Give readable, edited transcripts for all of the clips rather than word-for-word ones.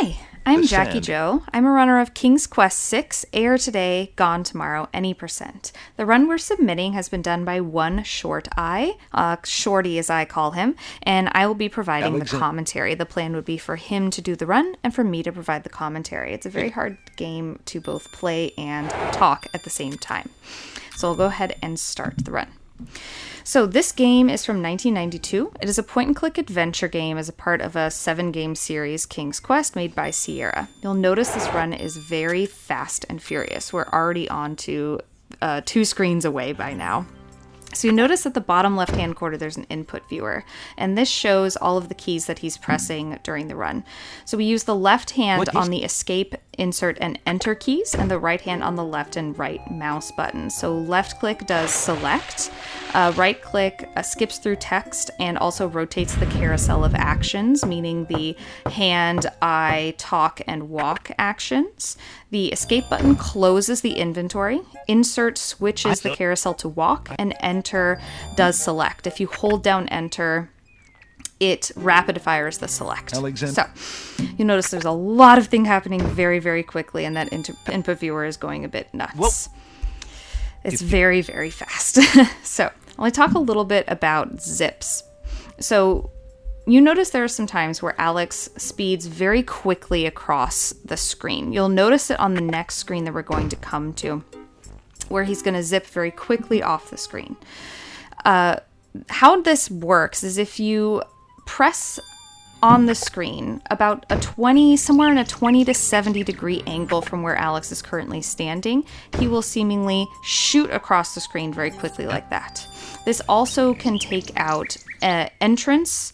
Hi, I'm JakiJo. I'm a runner of King's Quest 6, Heir today, gone tomorrow, any percent. The run we're submitting has been done by OneShortEye, Shorty as I call him, and I will be providing the commentary. The plan would be for him to do the run and for me to provide the commentary. It's a very hard game to both play and talk at the same time. So I'll go ahead and start the run. So this game is from 1992. It is a point-and-click adventure game as a part of a 7-game series, King's Quest, made by Sierra. You'll notice this run is very fast and furious. We're already on to 2 screens away by now. So you notice at the bottom left-hand corner there's an input viewer, and this shows all of the keys that he's pressing during the run. So we use the left hand on the escape, insert, and enter keys, and the right hand on the left and right mouse buttons. So left click does select, right click skips through text and also rotates the carousel of actions, meaning the hand, eye, talk, and walk actions. The escape button closes the inventory, insert switches the carousel to walk, and enter does select. If you hold down enter, it rapid fires the select. So you notice there's a lot of things happening very, very quickly, and that input viewer is going a bit nuts. It's very, very fast. So I'll talk a little bit about zips. So you notice there are some times where Alex speeds very quickly across the screen. You'll notice it on the next screen that we're going to come to, where he's going to zip very quickly off the screen. How this works is if you press on the screen about somewhere in a 20 to 70 degree angle from where Alex is currently standing, he will seemingly shoot across the screen very quickly like that. This also can take out entrance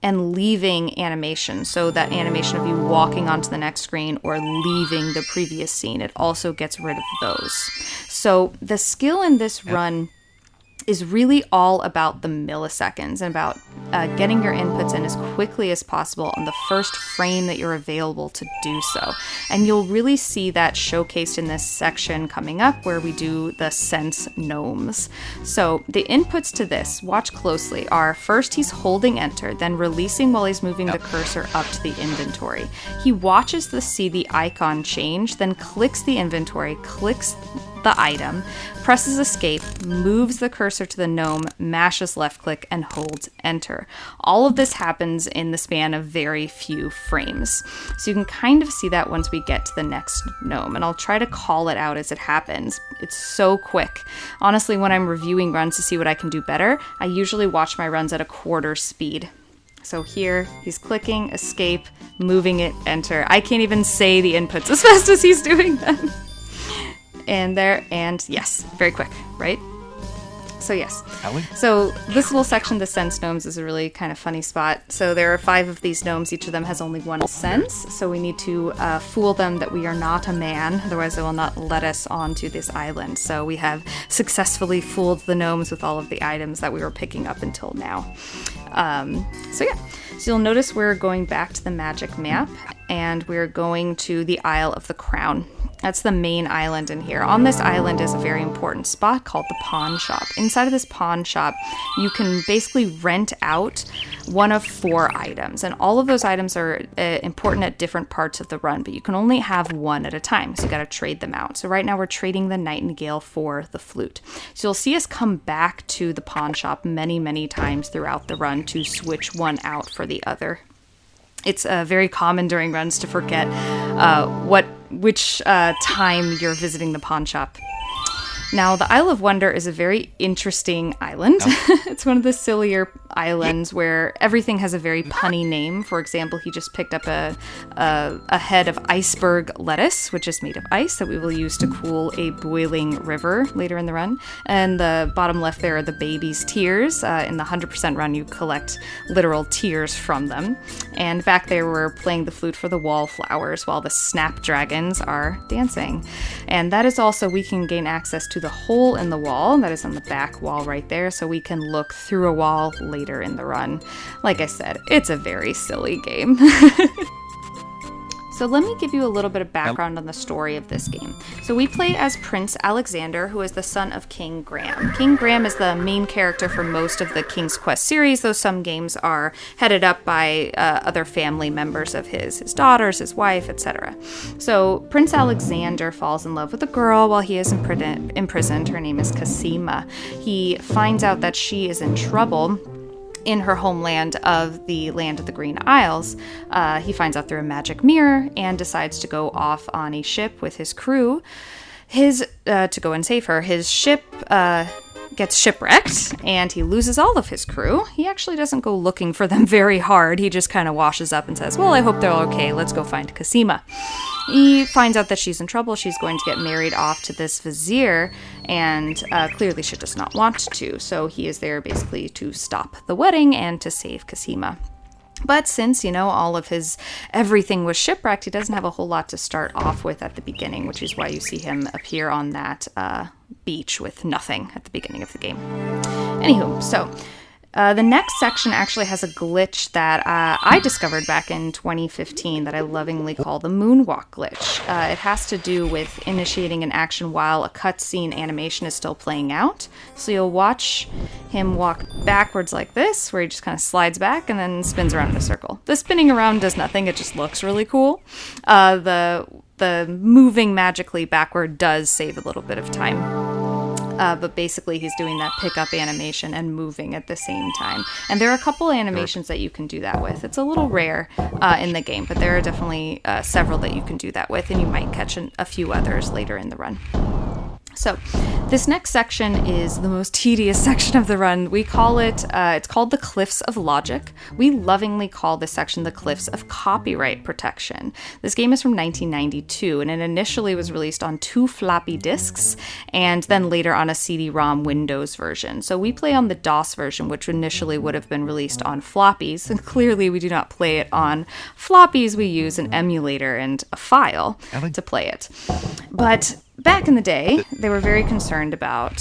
and leaving animation. So that animation of you walking onto the next screen or leaving the previous scene, it also gets rid of those. So the skill in this run is really all about the milliseconds and about getting your inputs in as quickly as possible on the first frame that you're available to do so. And you'll really see that showcased in this section coming up where we do the sense gnomes. So the inputs to this, watch closely, are first he's holding enter, then releasing while he's moving the cursor up to the inventory. He watches to see the icon change, then clicks the inventory, clicks the item, presses escape, moves the cursor to the gnome, mashes left click, and holds enter. All of this happens in the span of very few frames. So you can kind of see that once we get to the next gnome, and I'll try to call it out as it happens. It's so quick. Honestly, when I'm reviewing runs to see what I can do better, I usually watch my runs at a quarter speed. So here, he's clicking, escape, moving it, enter. I can't even say the inputs as fast as he's doing them. And there, and yes, very quick, right? So yes. So this little section, the sense gnomes, is a really kind of funny spot. So there are 5 of these gnomes. Each of them has only 1 sense. So we need to fool them that we are not a man. Otherwise, they will not let us onto this island. So we have successfully fooled the gnomes with all of the items that we were picking up until now. So yeah. So you'll notice we're going back to the magic map, and we're going to the Isle of the Crown. That's the main island in here. On this island is a very important spot called the pawn shop. Inside of this pawn shop, you can basically rent out one of 4 items. And all of those items are important at different parts of the run, but you can only have one at a time. So you got to trade them out. So right now we're trading the nightingale for the flute. So you'll see us come back to the pawn shop many, many times throughout the run to switch one out for the other. It's very common during runs to forget which time you're visiting the pawn shop. Now, the Isle of Wonder is a very interesting island. It's one of the sillier islands where everything has a very punny name. For example, he just picked up a head of iceberg lettuce, which is made of ice that we will use to cool a boiling river later in the run. And the bottom left there are the baby's tears. In the 100% run, you collect literal tears from them. And back there, we're playing the flute for the wallflowers while the snapdragons are dancing. And that is also, we can gain access to the hole in the wall that is on the back wall right there, so we can look through a wall later in the run. Like I said, it's a very silly game. So let me give you a little bit of background on the story of this game. So we play as Prince Alexander, who is the son of King Graham. King Graham is the main character for most of the King's Quest series, though some games are headed up by other family members of his daughters, his wife, etc. So Prince Alexander falls in love with a girl while he is imprisoned. Her name is Cosima. He finds out that she is in trouble in her homeland of the Land of the Green Isles. He finds out through a magic mirror and decides to go off on a ship with his crew to go and save her. His ship gets shipwrecked and he loses all of his crew. He actually doesn't go looking for them very hard. He just kind of washes up and says, well, I hope they're okay. Let's go find Cosima. He finds out that she's in trouble. She's going to get married off to this Vizier, and clearly she does not want to. So he is there basically to stop the wedding and to save Cosima. But since, all of his everything was shipwrecked, he doesn't have a whole lot to start off with at the beginning, which is why you see him appear on that beach with nothing at the beginning of the game. Anywho, so the next section actually has a glitch that I discovered back in 2015 that I lovingly call the Moonwalk glitch. It has to do with initiating an action while a cutscene animation is still playing out. So you'll watch him walk backwards like this, where he just kind of slides back and then spins around in a circle. The spinning around does nothing, it just looks really cool. The moving magically backward does save a little bit of time. But basically he's doing that pickup animation and moving at the same time. And there are a couple animations that you can do that with. It's a little rare in the game, but there are definitely several that you can do that with, and you might catch a few others later in the run. So this next section is the most tedious section of the run. We call it, it's called the Cliffs of Logic. We lovingly call this section the Cliffs of Copyright Protection. This game is from 1992, and it initially was released on 2 floppy disks, and then later on a CD-ROM Windows version. So we play on the DOS version, which initially would have been released on floppies, and clearly we do not play it on floppies. We use an emulator and a file to play it. But back in the day, they were very concerned about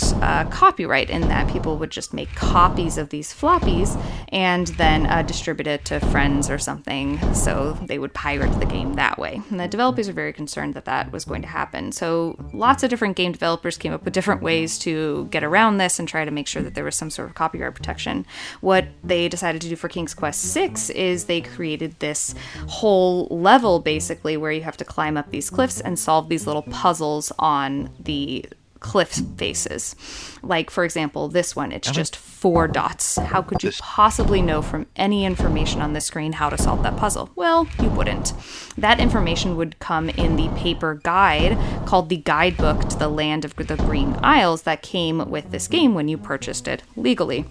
copyright, in that people would just make copies of these floppies and then distribute it to friends or something, so they would pirate the game that way. And the developers are very concerned that that was going to happen. So lots of different game developers came up with different ways to get around this and try to make sure that there was some sort of copyright protection. What they decided to do for King's Quest VI is they created this whole level, basically, where you have to climb up these cliffs and solve these little puzzles on the cliff faces. Like, for example, this one, it's just 4 dots. How could you possibly know from any information on the screen how to solve that puzzle? Well, you wouldn't. That information would come in the paper guide called the Guidebook to the Land of the Green Isles that came with this game when you purchased it legally.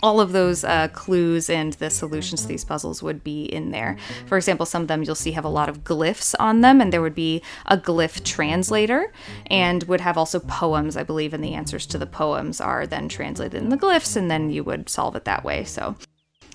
All of those clues and the solutions to these puzzles would be in there. For example, some of them you'll see have a lot of glyphs on them, and there would be a glyph translator, and would have also poems, I believe, and the answers to the poems are then translated in the glyphs, and then you would solve it that way. So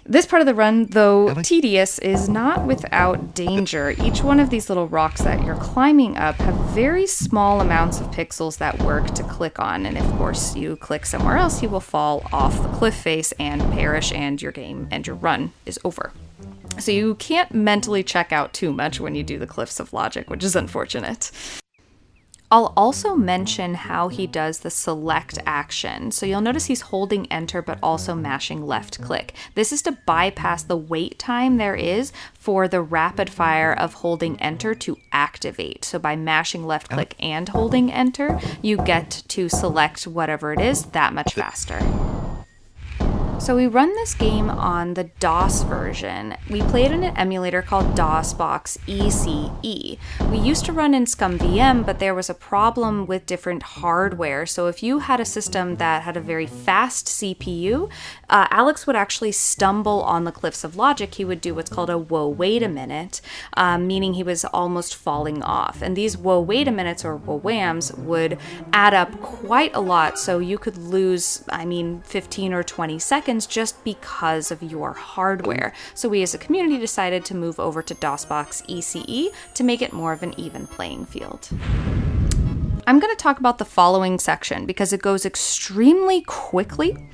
this part of the run, though tedious, is not without danger. Each one of these little rocks that you're climbing up have very small amounts of pixels that work to click on, and if, of course, you click somewhere else, you will fall off the cliff face and perish, and your game and your run is over. So you can't mentally check out too much when you do the Cliffs of Logic, which is unfortunate. I'll also mention how he does the select action. So you'll notice he's holding enter but also mashing left click. This is to bypass the wait time there is for the rapid fire of holding enter to activate. So by mashing left click and holding enter, you get to select whatever it is that much faster. So we run this game on the DOS version. We play it in an emulator called DOSBox ECE. We used to run in scummvm, but there was a problem with different hardware. So if you had a system that had a very fast CPU, Alex would actually stumble on the Cliffs of Logic. He would do what's called a whoa, wait a minute, meaning he was almost falling off. And these whoa, wait a minutes, or whoa whams, would add up quite a lot. So you could lose, 15 or 20 seconds just because of your hardware. So we as a community decided to move over to DOSBox ECE to make it more of an even playing field. I'm going to talk about the following section because it goes extremely quickly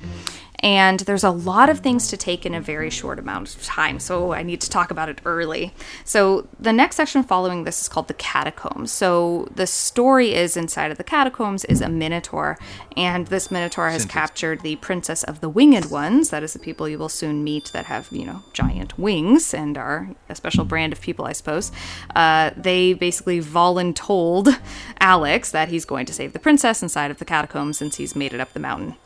And there's a lot of things to take in a very short amount of time, so I need to talk about it early. So the next section following this is called the catacombs. So the story is inside of the catacombs is a minotaur, and this minotaur has captured the princess of the winged ones. That is the people you will soon meet that have, giant wings and are a special brand of people, I suppose. They basically voluntold Alex that he's going to save the princess inside of the catacombs since he's made it up the mountain.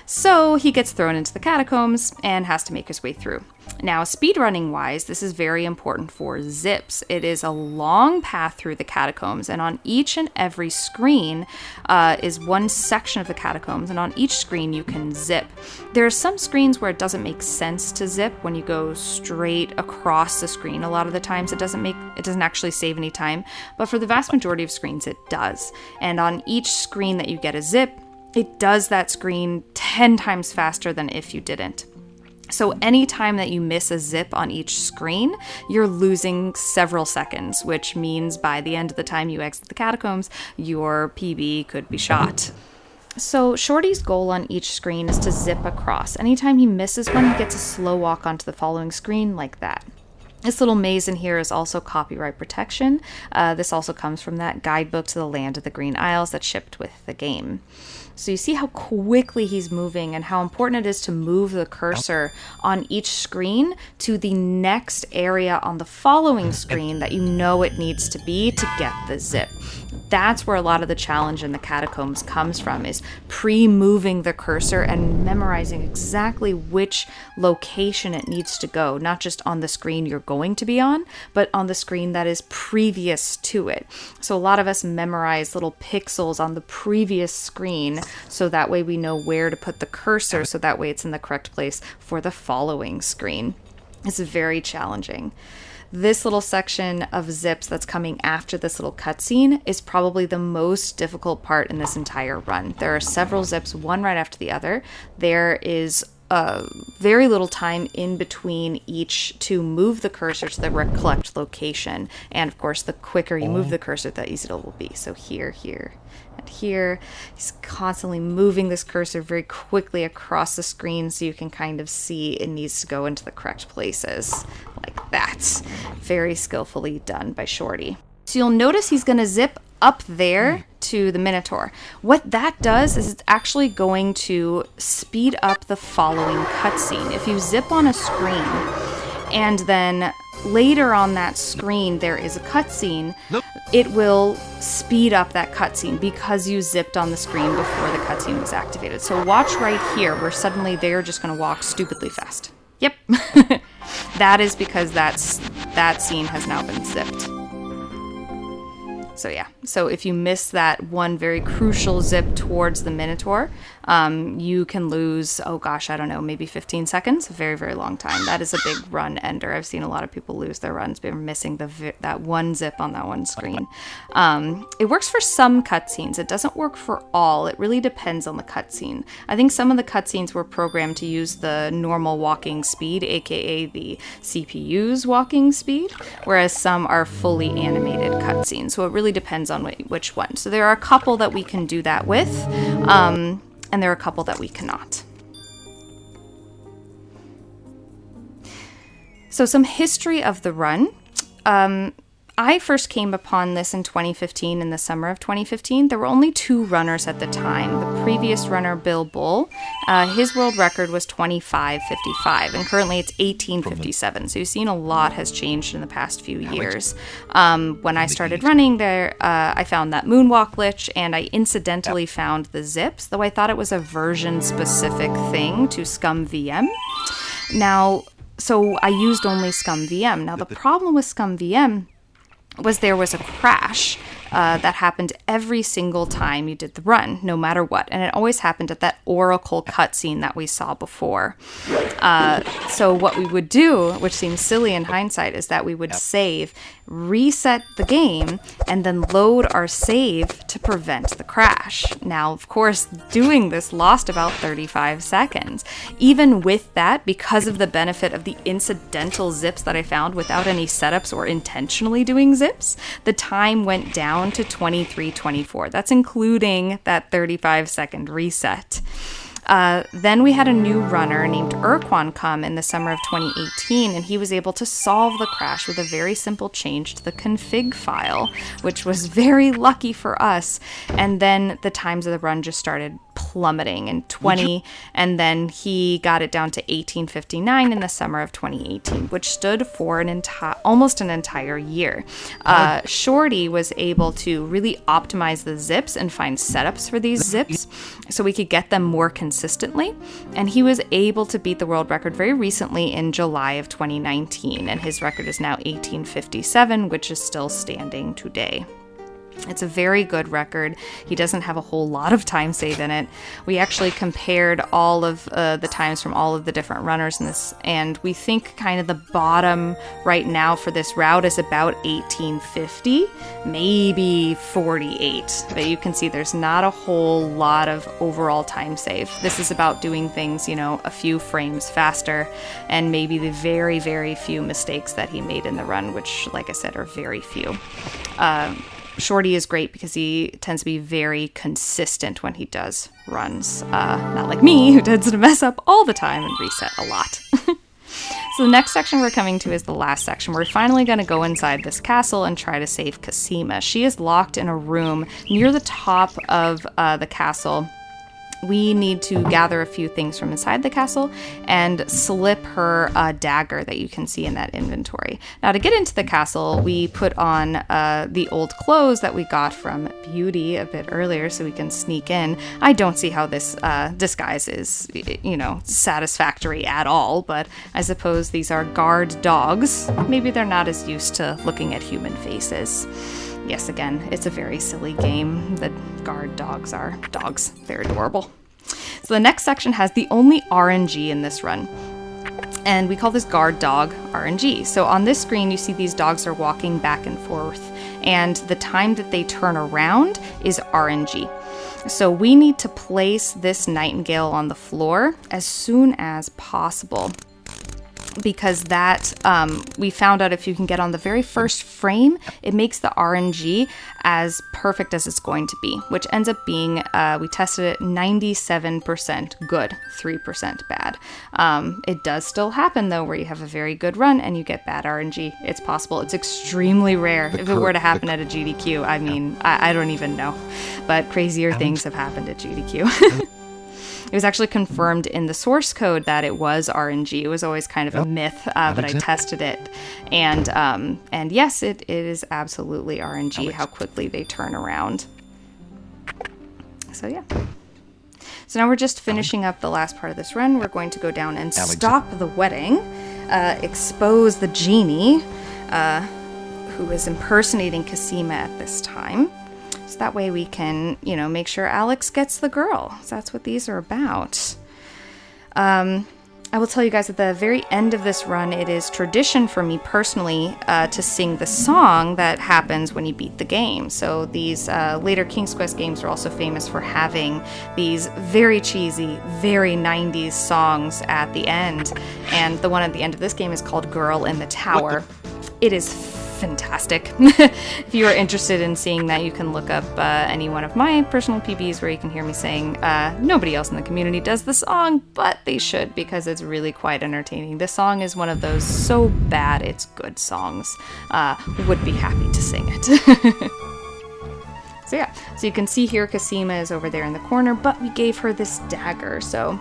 So he gets thrown into the catacombs and has to make his way through. Now, speedrunning wise, this is very important for zips. It is a long path through the catacombs, and on each and every screen is one section of the catacombs, and on each screen you can zip. There are some screens where it doesn't make sense to zip when you go straight across the screen. A lot of the times it doesn't actually save any time, but for the vast majority of screens it does. And on each screen that you get a zip, it does that screen 10 times faster than if you didn't. So anytime that you miss a zip on each screen, you're losing several seconds, which means by the end of the time you exit the catacombs, your PB could be shot. So Shorty's goal on each screen is to zip across. Anytime he misses one, he gets a slow walk onto the following screen like that. This little maze in here is also copyright protection. This also comes from that guidebook to the Land of the Green Isles that shipped with the game. So you see how quickly he's moving and how important it is to move the cursor on each screen to the next area on the following screen that you know it needs to be to get the zip. That's where a lot of the challenge in the catacombs comes from, is pre-moving the cursor and memorizing exactly which location it needs to go, not just on the screen you're going to be on, but on the screen that is previous to it. So a lot of us memorize little pixels on the previous screen, so that way we know where to put the cursor, so that way it's in the correct place for the following screen. It's very challenging. This little section of zips that's coming after this little cutscene is probably the most difficult part in this entire run. There are several zips, one right after the other. There is very little time in between each to move the cursor to the correct location. And of course, the quicker you move the cursor, the easier it will be. So here, and here. He's constantly moving this cursor very quickly across the screen so you can kind of see it needs to go into the correct places. Like that. Very skillfully done by Shorty. So you'll notice he's going to zip up there to the Minotaur. What that does is it's actually going to speed up the following cutscene. If you zip on a screen and then later on that screen there is a cutscene, it will speed up that cutscene because you zipped on the screen before the cutscene was activated. So watch right here where suddenly they're just going to walk stupidly fast. Yep. That is because that scene has now been zipped. So yeah, so if you miss that one very crucial zip towards the Minotaur, you can lose, oh gosh, I don't know, maybe 15 seconds, a very, very long time. That is a big run ender. I've seen a lot of people lose their runs by missing that one zip on that one screen. It works for some cutscenes. It doesn't work for all. It really depends on the cutscene. I think some of the cutscenes were programmed to use the normal walking speed, aka the CPU's walking speed, whereas some are fully animated cutscenes. So it really depends on which one. So there are a couple that we can do that with, and there are a couple that we cannot. So some history of the run. I first came upon this in 2015, in the summer of 2015. There were only 2 runners at the time. The previous runner, Bill Bull, his world record was 25:55, and currently it's 18:57. So you've seen a lot has changed in the past few years. When I started running there, I found that Moonwalk glitch, and I incidentally found the zips, though I thought it was a version-specific thing to scummvm. Now, so I used only scummvm. Now, the problem with scummvm was there was a crash that happened every single time you did the run, no matter what. And it always happened at that Oracle cutscene that we saw before. So what we would do, which seems silly in hindsight, is that we would save, reset the game, and then load our save to prevent the crash. Now, of course, doing this lost about 35 seconds. Even with that, because of the benefit of the incidental zips that I found without any setups or intentionally doing zips, the time went down to 23:24. That's including that 35-second reset. Then we had a new runner named Quan come in the summer of 2018, and he was able to solve the crash with a very simple change to the config file, which was very lucky for us. And then the times of the run just started plummeting in 20, and then he got it down to 1859 in the summer of 2018, which stood for almost an entire year. Shorty was able to really optimize the zips and find setups for these zips so we could get them more consistently, and he was able to beat the world record very recently in July of 2019, and his record is now 1857, which is still standing today. It's a very good record. He doesn't have a whole lot of time save in it. We actually compared all of the times from all of the different runners in this, and we think kind of the bottom right now for this route is about 1850, maybe 48. But you can see there's not a whole lot of overall time save. This is about doing things, a few frames faster, and maybe the very, very few mistakes that he made in the run, which, like I said, are very few. Shorty is great because he tends to be very consistent when he does runs. Not like me, who tends to mess up all the time and reset a lot. So the next section we're coming to is the last section. We're finally going to go inside this castle and try to save Cosima. She is locked in a room near the top of the castle. We need to gather a few things from inside the castle and slip her dagger that you can see in that inventory. Now, to get into the castle, we put on the old clothes that we got from Beauty a bit earlier so we can sneak in. I don't see how this disguise is, satisfactory at all, but I suppose these are guard dogs. Maybe they're not as used to looking at human faces. Yes, again, it's a very silly game. The guard dogs are dogs. They're adorable. So the next section has the only RNG in this run, and we call this guard dog RNG. So on this screen, you see these dogs are walking back and forth, and the time that they turn around is RNG. So we need to place this nightingale on the floor as soon as possible, because that we found out if you can get on the very first frame, it makes the RNG as perfect as it's going to be, which ends up being, we tested it 97% good, 3% bad. It does still happen though, where you have a very good run and you get bad RNG. It's possible. It's extremely rare. If it were to happen at a GDQ, I mean, I don't even know, but crazier things have happened at GDQ. It was actually confirmed in the source code that it was RNG. It was always kind of a myth, but I tested it. And yes, it is absolutely RNG, how quickly they turn around. So yeah. So now we're just finishing up the last part of this run. We're going to go down and stop the wedding, expose the genie, who is impersonating Cosima at this time. So that way we can, make sure Alex gets the girl. So that's what these are about. I will tell you guys at the very end of this run, it is tradition for me personally to sing the song that happens when you beat the game. So these later King's Quest games are also famous for having these very cheesy, very 90s songs at the end. And the one at the end of this game is called Girl in the Tower. It is fantastic. If you are interested in seeing that, you can look up any one of my personal PBs where you can hear me saying nobody else in the community does the song, but they should, because it's really quite entertaining. This song is one of those so bad it's good songs. Would be happy to sing it. So yeah, so you can see here Cosima is over there in the corner, but we gave her this dagger. So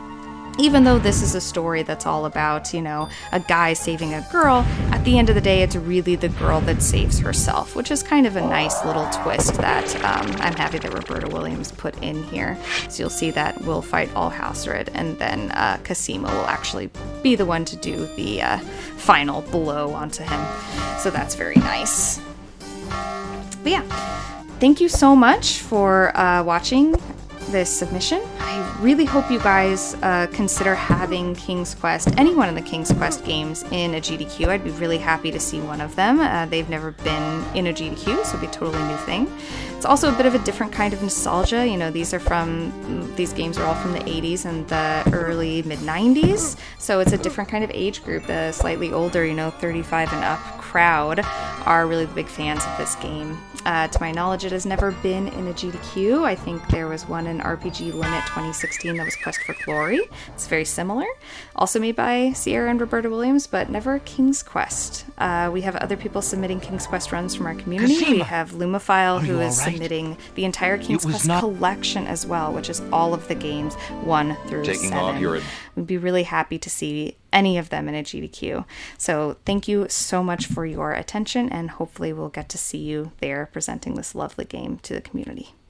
even though this is a story that's all about, a guy saving a girl, at the end of the day, it's really the girl that saves herself, which is kind of a nice little twist that I'm happy that Roberta Williams put in here. So you'll see that we'll fight Alhasred, and then Cosima will actually be the one to do the final blow onto him. So that's very nice. But yeah, thank you so much for watching this submission. I really hope you guys consider having King's Quest, any one of the King's Quest games in a GDQ. I'd be really happy to see one of them. They've never been in a GDQ, so it'd be a totally new thing. It's also a bit of a different kind of nostalgia. These games are all from the 80s and the early mid-90s, so it's a different kind of age group, the slightly older, 35 and up crowd are really the big fans of this game. To my knowledge, it has never been in a GDQ. I think there was one in RPG Limit 2016 that was Quest for Glory. It's very similar. Also made by Sierra and Roberta Williams, but never King's Quest. We have other people submitting King's Quest runs from our community. Kasima, we have Lumophile, who is right? submitting the entire King's Quest collection as well, which is all of the games 1 through 7. We'd be really happy to see any of them in a GDQ. So thank you so much for your attention, and hopefully we'll get to see you there presenting this lovely game to the community.